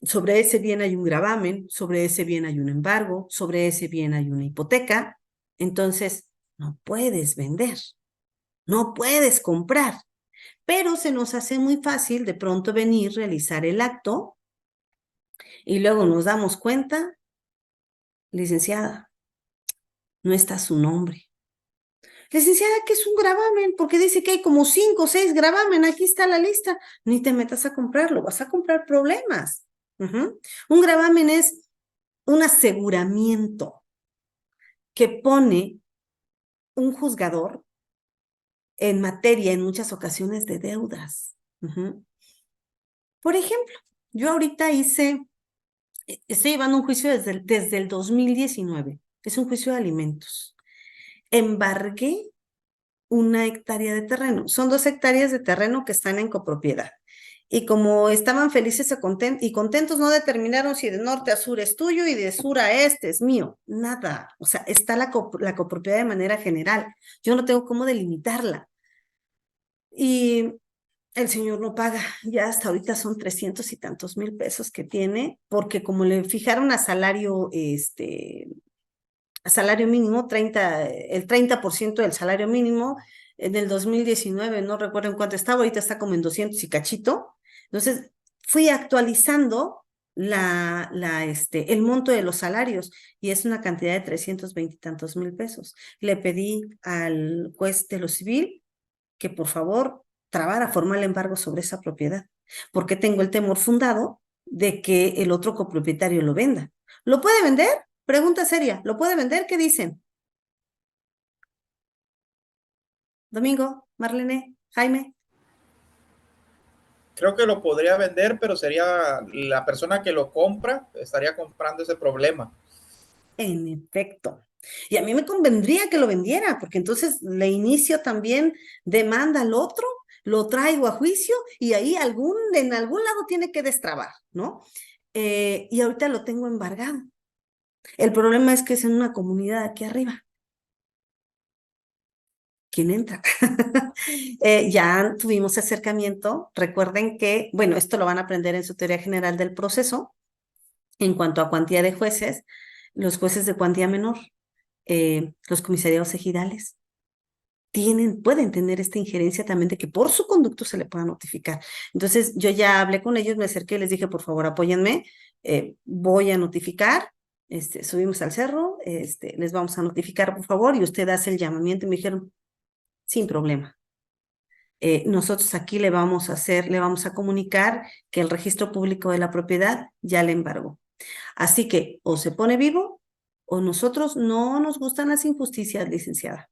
sobre ese bien hay un gravamen, sobre ese bien hay un embargo, sobre ese bien hay una hipoteca. Entonces, no puedes vender, no puedes comprar, pero se nos hace muy fácil de pronto venir, realizar el acto y luego nos damos cuenta, licenciada, no está su nombre. Licenciada, ¿qué es un gravamen? Porque dice que hay como 5 o 6 gravamen, aquí está la lista. Ni te metas a comprarlo, vas a comprar problemas. Un gravamen es un aseguramiento que pone un juzgador en materia en muchas ocasiones de deudas. Por ejemplo, yo ahorita estoy llevando un juicio desde el 2019, es un juicio de alimentos. Embargué 1 hectárea de terreno, son 2 hectáreas de terreno que están en copropiedad. Y como estaban felices y contentos, no determinaron si de norte a sur es tuyo y de sur a este es mío. Nada. O sea, está la copropiedad de manera general. Yo no tengo cómo delimitarla. Y el señor no paga. Ya hasta ahorita son 300 y tantos mil pesos que tiene, porque como le fijaron a salario mínimo, el 30% del salario mínimo, en el 2019, no recuerdo en cuánto estaba, ahorita está como en 200 y cachito. Entonces, fui actualizando el monto de los salarios y es una cantidad de 320 y tantos mil pesos. Le pedí al juez de lo civil que por favor trabara formal embargo sobre esa propiedad, porque tengo el temor fundado de que el otro copropietario lo venda. ¿Lo puede vender? Pregunta seria, ¿lo puede vender? ¿Qué dicen? Domingo, Marlene, Jaime. Creo que lo podría vender, pero sería la persona que lo compra, estaría comprando ese problema. En efecto. Y a mí me convendría que lo vendiera, porque entonces le inicio también demanda al otro, lo traigo a juicio y ahí en algún lado tiene que destrabar, ¿no? Y ahorita lo tengo embargado. El problema es que es en una comunidad aquí arriba. ¿Quién entra? Ya tuvimos acercamiento. Recuerden que, bueno, esto lo van a aprender en su teoría general del proceso. En cuanto a cuantía de jueces, los jueces de cuantía menor, los comisariados ejidales, pueden tener esta injerencia también de que por su conducto se le pueda notificar. Entonces, yo ya hablé con ellos, me acerqué y les dije, por favor, apóyenme, voy a notificar, subimos al cerro, les vamos a notificar, por favor, y usted hace el llamamiento, y me dijeron, sin problema. nosotros aquí le vamos a comunicar que el registro público de la propiedad ya le embargó. Así que o se pone vivo o nosotros no nos gustan las injusticias, licenciada.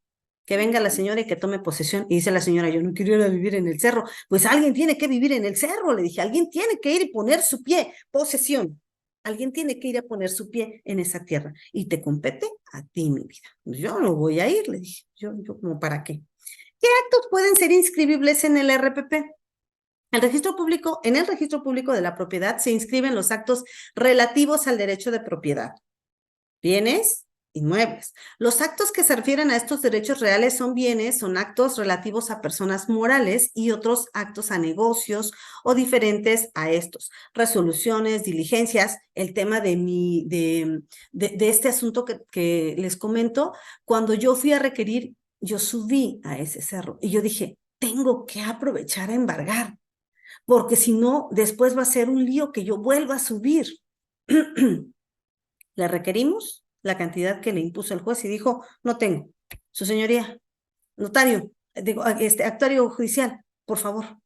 Que venga la señora y que tome posesión. Y dice la señora, yo no quiero ir a vivir en el cerro. Pues alguien tiene que vivir en el cerro, le dije, alguien tiene que ir y poner su pie, posesión. Alguien tiene que ir a poner su pie en esa tierra. Y te compete a ti, mi vida. Yo no voy a ir, le dije. Yo como para qué. ¿Qué actos pueden ser inscribibles en el RPP? En el registro público de la propiedad se inscriben los actos relativos al derecho de propiedad, bienes, inmuebles. Los actos que se refieren a estos derechos reales son actos relativos a personas morales y otros actos a negocios o diferentes a estos. Resoluciones, diligencias, el tema de este asunto que les comento, cuando yo fui a requerir, yo subí a ese cerro y yo dije, tengo que aprovechar a embargar, porque si no, después va a ser un lío que yo vuelva a subir. Le requerimos la cantidad que le impuso el juez y dijo, no tengo. Su señoría, notario, actuario judicial, por favor,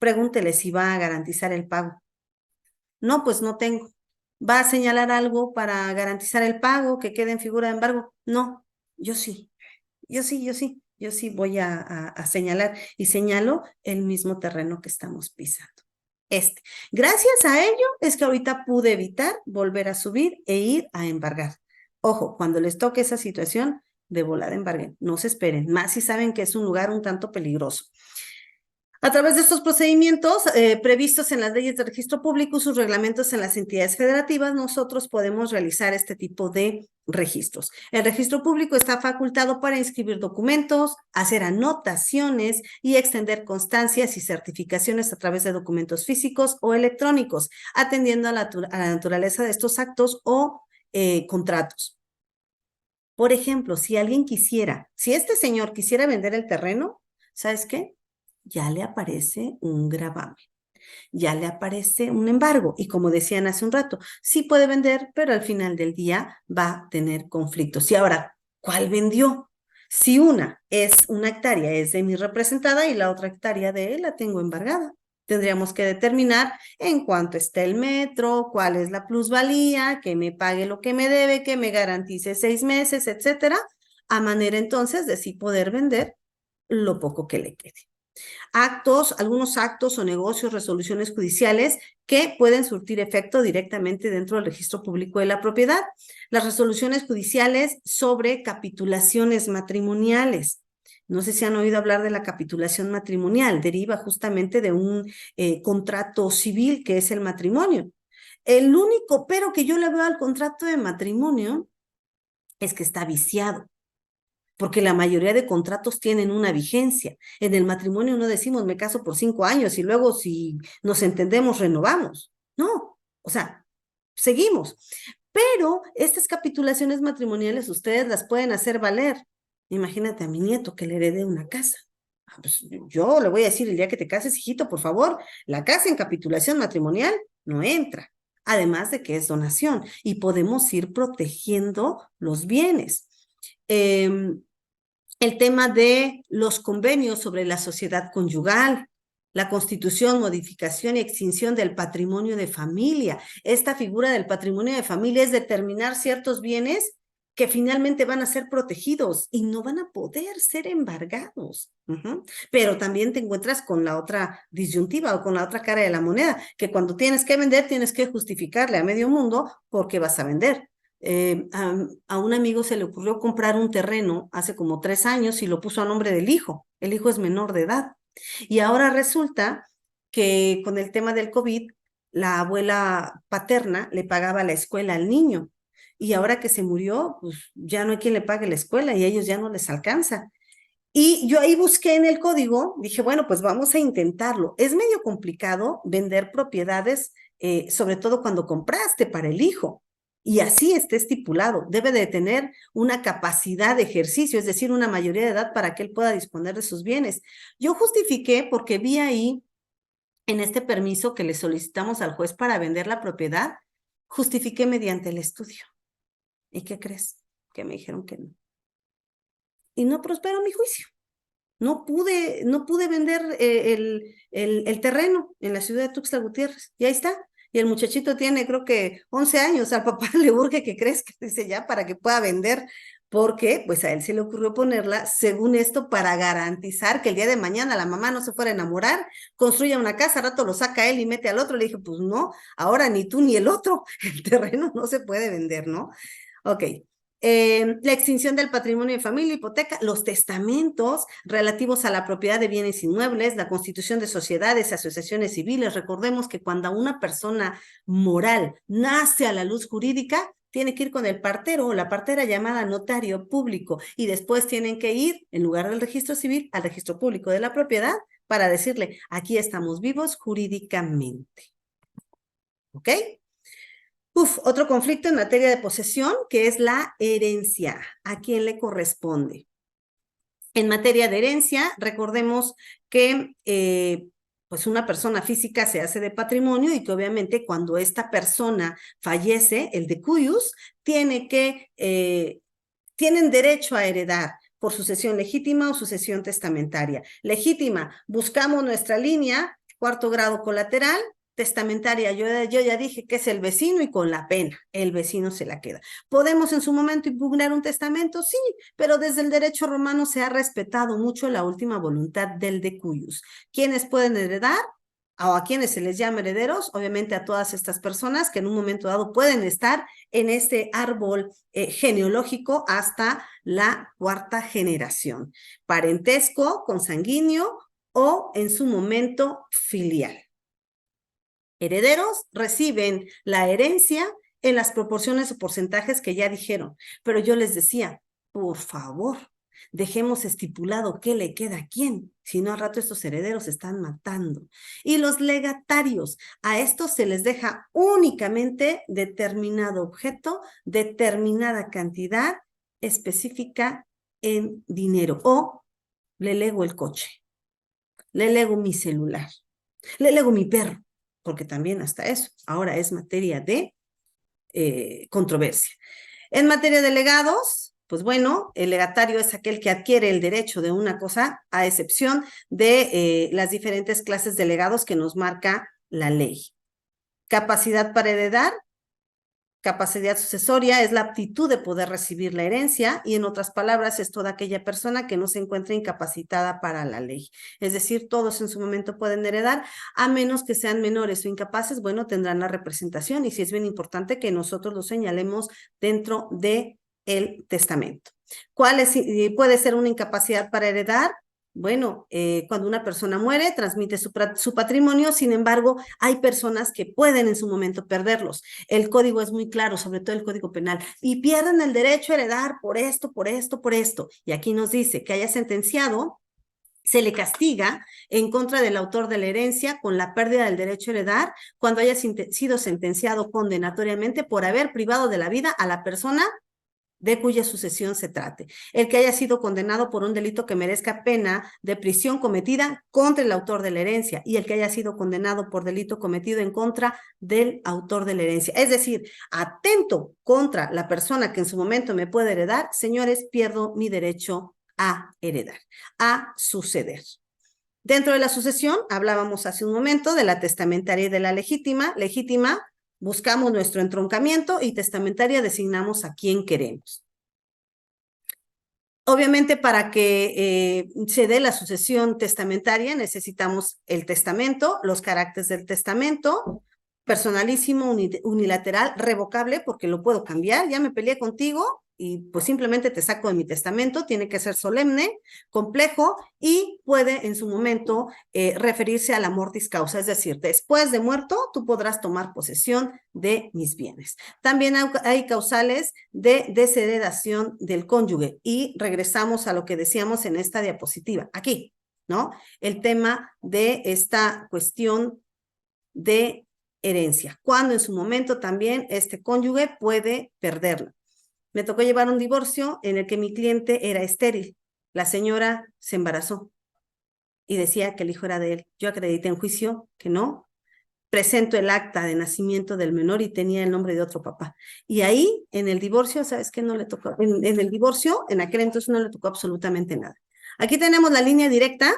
pregúntele si va a garantizar el pago. No, pues no tengo. ¿Va a señalar algo para garantizar el pago que quede en figura de embargo? No, yo sí. Yo sí voy a señalar y señalo el mismo terreno que estamos pisando. Gracias a ello es que ahorita pude evitar volver a subir e ir a embargar. Ojo, cuando les toque esa situación, de volada embarguen. No se esperen, más si saben que es un lugar un tanto peligroso. A través de estos procedimientos previstos en las leyes de registro público y sus reglamentos en las entidades federativas, nosotros podemos realizar este tipo de registros. El registro público está facultado para inscribir documentos, hacer anotaciones y extender constancias y certificaciones a través de documentos físicos o electrónicos, atendiendo a la naturaleza de estos actos o contratos. Por ejemplo, si este señor quisiera vender el terreno, ¿sabes qué? Ya le aparece un gravamen, ya le aparece un embargo. Y como decían hace un rato, sí puede vender, pero al final del día va a tener conflictos. Y ahora, ¿cuál vendió? Si una hectárea es de mi representada y la otra hectárea de él la tengo embargada. Tendríamos que determinar en cuánto está el metro, cuál es la plusvalía, que me pague lo que me debe, que me garantice 6 meses, etcétera, a manera entonces de sí poder vender lo poco que le quede. Algunos actos o negocios, resoluciones judiciales que pueden surtir efecto directamente dentro del registro público de la propiedad. Las resoluciones judiciales sobre capitulaciones matrimoniales. No sé si han oído hablar de la capitulación matrimonial, deriva justamente de un contrato civil que es el matrimonio. El único pero que yo le veo al contrato de matrimonio es que está viciado, porque la mayoría de contratos tienen una vigencia. En el matrimonio no decimos me caso por 5 años y luego si nos entendemos renovamos. No, o sea, seguimos. Pero estas capitulaciones matrimoniales ustedes las pueden hacer valer. Imagínate a mi nieto que le herede una casa. Pues yo le voy a decir el día que te cases, hijito, por favor, la casa en capitulación matrimonial no entra. Además de que es donación y podemos ir protegiendo los bienes. El tema de los convenios sobre la sociedad conyugal, la constitución, modificación y extinción del patrimonio de familia. Esta figura del patrimonio de familia es determinar ciertos bienes que finalmente van a ser protegidos y no van a poder ser embargados. Pero también te encuentras con la otra disyuntiva o con la otra cara de la moneda, que cuando tienes que vender, tienes que justificarle a medio mundo por qué vas a vender. A un amigo se le ocurrió comprar un terreno hace como 3 años y lo puso a nombre del hijo. El hijo es menor de edad. Y ahora resulta que con el tema del COVID, la abuela paterna le pagaba la escuela al niño. Y ahora que se murió, pues ya no hay quien le pague la escuela y a ellos ya no les alcanza. Y yo ahí busqué en el código, dije, bueno, pues vamos a intentarlo. Es medio complicado vender propiedades, sobre todo cuando compraste para el hijo. Y así está estipulado. Debe de tener una capacidad de ejercicio, es decir, una mayoría de edad para que él pueda disponer de sus bienes. Yo justifiqué porque vi ahí, en este permiso que le solicitamos al juez para vender la propiedad, justifiqué mediante el estudio. ¿Y qué crees? Que me dijeron que no. Y no prosperó mi juicio. no pude vender el terreno en la ciudad de Tuxtla Gutiérrez. Y ahí está. Y el muchachito tiene, creo que 11 años. Al papá le urge que crezca, dice ya, para que pueda vender. Porque, pues a él se le ocurrió ponerla, según esto, para garantizar que el día de mañana la mamá no se fuera a enamorar, construya una casa, al rato lo saca él y mete al otro. Le dije, pues no, ahora ni tú ni el otro. El terreno no se puede vender, ¿no? Ok. La extinción del patrimonio de familia, hipoteca, los testamentos relativos a la propiedad de bienes inmuebles, la constitución de sociedades, asociaciones civiles. Recordemos que cuando una persona moral nace a la luz jurídica, tiene que ir con el partero o la partera llamada notario público y después tienen que ir, en lugar del registro civil, al registro público de la propiedad para decirle, aquí estamos vivos jurídicamente. ¿Ok? Otro conflicto en materia de posesión, que es la herencia. ¿A quién le corresponde? En materia de herencia, recordemos que pues una persona física se hace de patrimonio y que obviamente cuando esta persona fallece, el decuyus, tienen derecho a heredar por sucesión legítima o sucesión testamentaria. Legítima, buscamos nuestra línea, cuarto grado colateral. Testamentaria, yo ya dije que es el vecino y con la pena, el vecino se la queda. ¿Podemos en su momento impugnar un testamento? Sí, pero desde el derecho romano se ha respetado mucho la última voluntad del decuyus. ¿Quiénes pueden heredar? O a quienes se les llama herederos, obviamente a todas estas personas que en un momento dado pueden estar en este árbol genealógico hasta la cuarta generación. Parentesco, consanguíneo o en su momento filial. Herederos reciben la herencia en las proporciones o porcentajes que ya dijeron, pero yo les decía, por favor, dejemos estipulado qué le queda a quién, si no al rato estos herederos se están matando. Y los legatarios, a estos se les deja únicamente determinado objeto, determinada cantidad específica en dinero, o le lego el coche, le lego mi celular, le lego mi perro, porque también hasta eso ahora es materia de controversia. En materia de legados, pues bueno, el legatario es aquel que adquiere el derecho de una cosa, a excepción de las diferentes clases de legados que nos marca la ley. Capacidad para heredar, capacidad sucesoria es la aptitud de poder recibir la herencia y en otras palabras es toda aquella persona que no se encuentra incapacitada para la ley. Es decir, todos en su momento pueden heredar, a menos que sean menores o incapaces, bueno, tendrán la representación y sí es bien importante que nosotros lo señalemos dentro del testamento. ¿Cuál puede ser una incapacidad para heredar? Bueno, cuando una persona muere, transmite su patrimonio, sin embargo, hay personas que pueden en su momento perderlos. El código es muy claro, sobre todo el Código Penal, y pierden el derecho a heredar por esto, por esto, por esto. Y aquí nos dice que haya sentenciado, se le castiga en contra del autor de la herencia con la pérdida del derecho a heredar cuando haya sido sentenciado condenatoriamente por haber privado de la vida a la persona de cuya sucesión se trate. El que haya sido condenado por un delito que merezca pena de prisión cometida contra el autor de la herencia y el que haya sido condenado por delito cometido en contra del autor de la herencia. Es decir, atento contra la persona que en su momento me puede heredar, señores, pierdo mi derecho a heredar, a suceder. Dentro de la sucesión, hablábamos hace un momento de la testamentaria y de la legítima. Legítima, buscamos nuestro entroncamiento y testamentaria designamos a quien queremos. Obviamente, para que se dé la sucesión testamentaria, necesitamos el testamento, los caracteres del testamento, personalísimo, unilateral, revocable, porque lo puedo cambiar, ya me peleé contigo y pues simplemente te saco de mi testamento, tiene que ser solemne, complejo y puede en su momento referirse a la mortis causa, es decir, después de muerto tú podrás tomar posesión de mis bienes. También hay causales de desheredación del cónyuge y regresamos a lo que decíamos en esta diapositiva, aquí, ¿no? El tema de esta cuestión de herencia, cuando en su momento también este cónyuge puede perderla. Me tocó llevar un divorcio en el que mi cliente era estéril. La señora se embarazó y decía que el hijo era de él. Yo acredité en juicio que no. Presento el acta de nacimiento del menor y tenía el nombre de otro papá. Y ahí, en el divorcio, ¿sabes qué? No le tocó. En el divorcio, en aquel entonces no le tocó absolutamente nada. Aquí tenemos la línea directa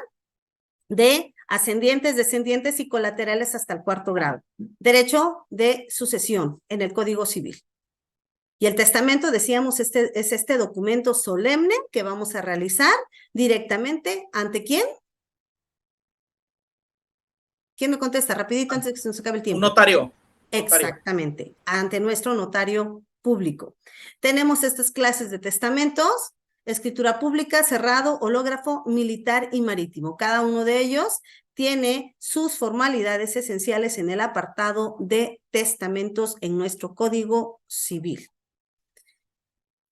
de ascendientes, descendientes y colaterales hasta el cuarto grado. Derecho de sucesión en el Código Civil. Y el testamento, decíamos, es este documento solemne que vamos a realizar directamente ¿ante quién? ¿Quién me contesta? Rapidito antes de que se nos acabe el tiempo. Un notario. Exactamente, ante nuestro notario público. Tenemos estas clases de testamentos, escritura pública, cerrado, hológrafo, militar y marítimo. Cada uno de ellos tiene sus formalidades esenciales en el apartado de testamentos en nuestro Código Civil.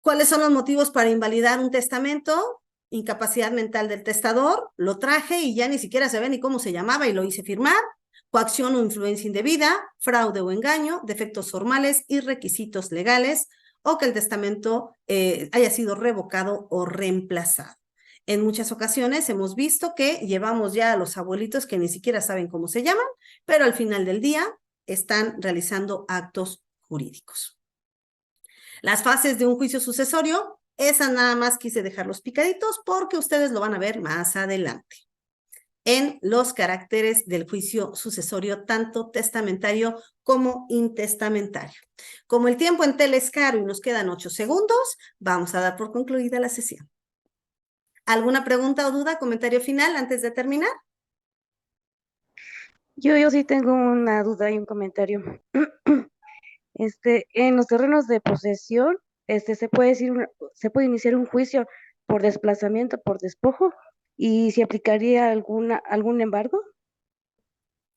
¿Cuáles son los motivos para invalidar un testamento? Incapacidad mental del testador, lo traje y ya ni siquiera se ve ni cómo se llamaba y lo hice firmar. Coacción o influencia indebida, fraude o engaño, defectos formales y requisitos legales, o que el testamento haya sido revocado o reemplazado. En muchas ocasiones hemos visto que llevamos ya a los abuelitos que ni siquiera saben cómo se llaman, pero al final del día están realizando actos jurídicos. Las fases de un juicio sucesorio, esas nada más quise dejarlos picaditos porque ustedes lo van a ver más adelante. En los caracteres del juicio sucesorio, tanto testamentario como intestamentario. Como el tiempo en tele es caro y nos quedan 8 segundos, vamos a dar por concluida la sesión. ¿Alguna pregunta o duda, comentario final antes de terminar? Yo sí tengo una duda y un comentario. En los terrenos de posesión, se puede iniciar un juicio por desplazamiento, por despojo, y se aplicaría algún embargo.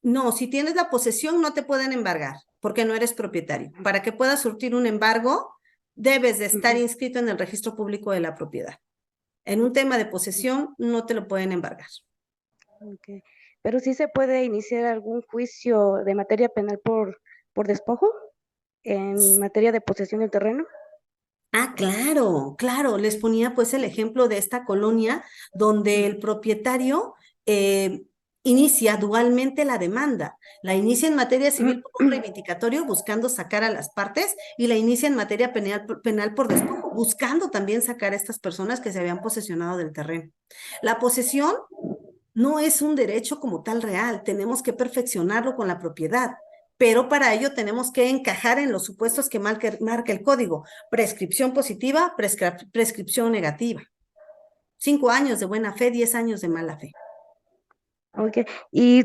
No, si tienes la posesión no te pueden embargar porque no eres propietario. Para que puedas surtir un embargo, debes de estar inscrito en el registro público de la propiedad. En un tema de posesión no te lo pueden embargar. Okay. Pero sí se puede iniciar algún juicio de materia penal por despojo en materia de posesión del terreno. Ah, claro, claro. Les ponía pues el ejemplo de esta colonia donde el propietario inicia dualmente la demanda. La inicia en materia civil por un reivindicatorio buscando sacar a las partes y la inicia en materia penal por despojo, buscando también sacar a estas personas que se habían posesionado del terreno. La posesión no es un derecho como tal real, tenemos que perfeccionarlo con la propiedad. Pero para ello tenemos que encajar en los supuestos que marca el código. Prescripción positiva, prescripción negativa. 5 años de buena fe, 10 años de mala fe. Okay. Y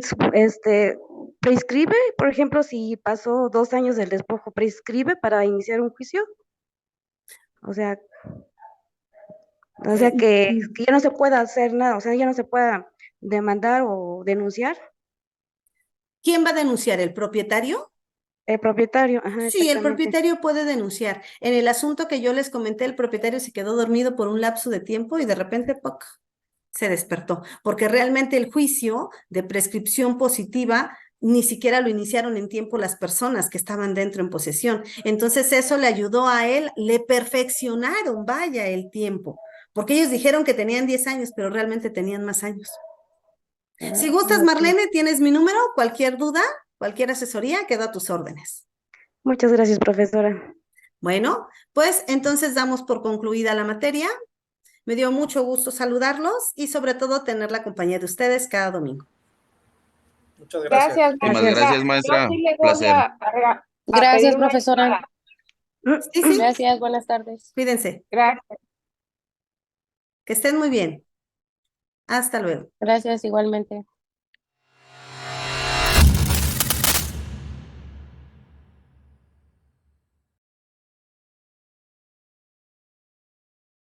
prescribe, por ejemplo, si pasó 2 años del despojo, prescribe para iniciar un juicio. O sea que ya no se pueda hacer nada, o sea, ya no se pueda demandar o denunciar. ¿Quién va a denunciar? ¿El propietario? El propietario, ajá, Sí, el exactamente. propietario puede denunciar. En el asunto que yo les comenté, el propietario se quedó dormido por un lapso de tiempo y de repente ¡poc!, se despertó, porque realmente el juicio de prescripción positiva ni siquiera lo iniciaron en tiempo las personas que estaban dentro en posesión. Entonces eso le ayudó a él, le perfeccionaron, vaya, el tiempo, porque ellos dijeron que tenían 10 años, pero realmente tenían más años. Si gustas, Marlene, tienes mi número, cualquier duda, cualquier asesoría, quedo a tus órdenes. Muchas gracias, profesora. Bueno, pues entonces damos por concluida la materia. Me dio mucho gusto saludarlos y sobre todo tener la compañía de ustedes cada domingo. Muchas gracias. Muchísimas gracias, maestra. Yo sí le voy Placer. a Gracias, pedir una profesora. llamada. Sí, Gracias, buenas tardes. cuídense, Gracias. que estén muy bien. Hasta luego. Gracias, igualmente.